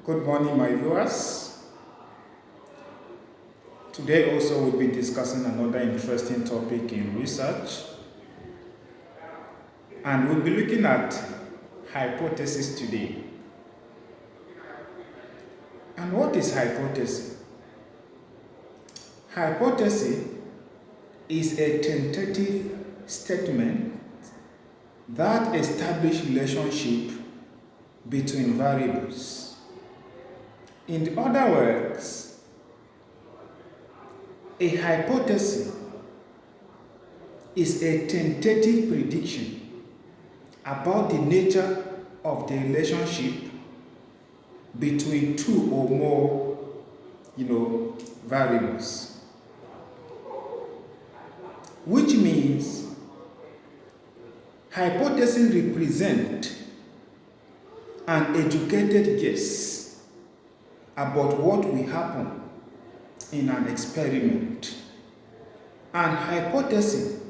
Good morning, my viewers. Today also we'll be discussing another interesting topic in research, and we'll be looking at hypothesis today. And what is hypothesis? Hypothesis is a tentative statement that establishes relationship between variables. In other words, a hypothesis is a tentative prediction about the nature of the relationship between two or more, variables. Which means hypotheses represent an educated guess about what will happen in an experiment. And hypotheses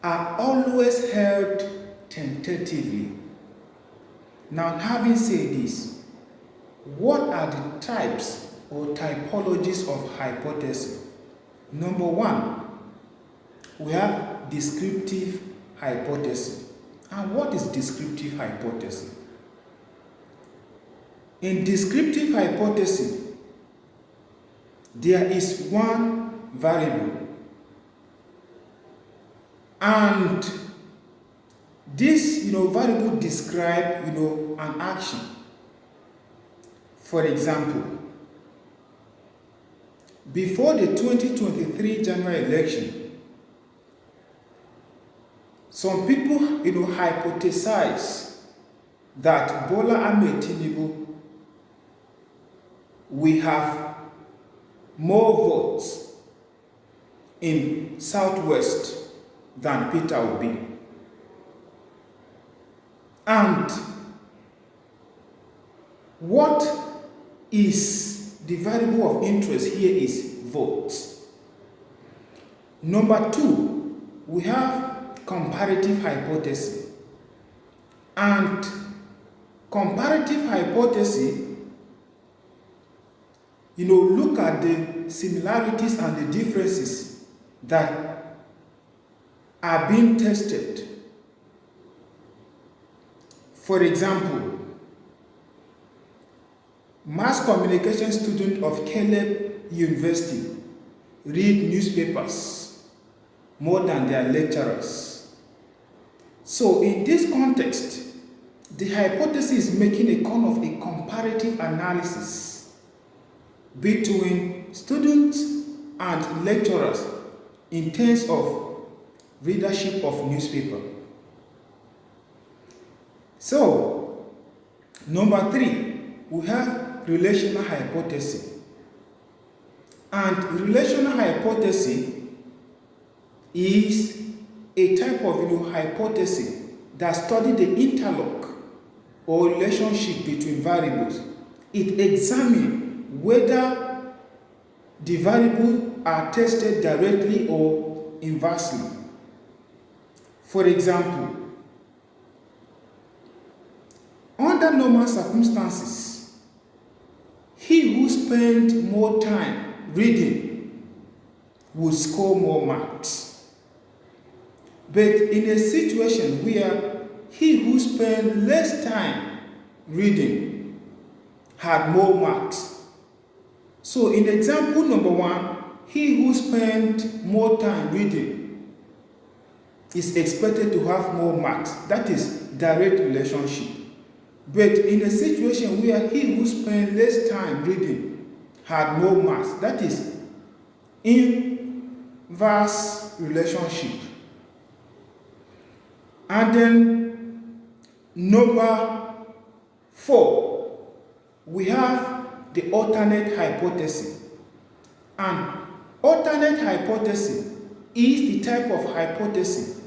are always held tentatively. Now, having said this, what are the types or typologies of hypothesis? Number one, we have descriptive hypothesis. And what is descriptive hypothesis? In descriptive hypothesis, there is one variable, and this variable describes an action. For example, before the 2023 general election, some people hypothesize that Bola Ahmed Tinubu will have more votes in Southwest than Peter Obi. And what is the variable of interest here is votes. Number two, we have comparative hypothesis. And comparative hypothesis, look at the similarities and the differences that are being tested. For example, mass communication students of Caleb University read newspapers more than their lecturers. So in this context, the hypothesis is making a kind of a comparative analysis between students and lecturers in terms of readership of newspaper. So, number three, we have relational hypothesis. And relational hypothesis is a type of hypothesis that studies the interlock or relationship between variables. It examines whether the variables are tested directly or inversely. For example, under normal circumstances, he who spent more time reading will score more marks. But in a situation where he who spent less time reading had more marks. So in example number one, he who spent more time reading is expected to have more marks. That is direct relationship. But in a situation where he who spent less time reading had more marks, that is inverse relationship. And then number four, we have the alternate hypothesis. And alternate hypothesis is the type of hypothesis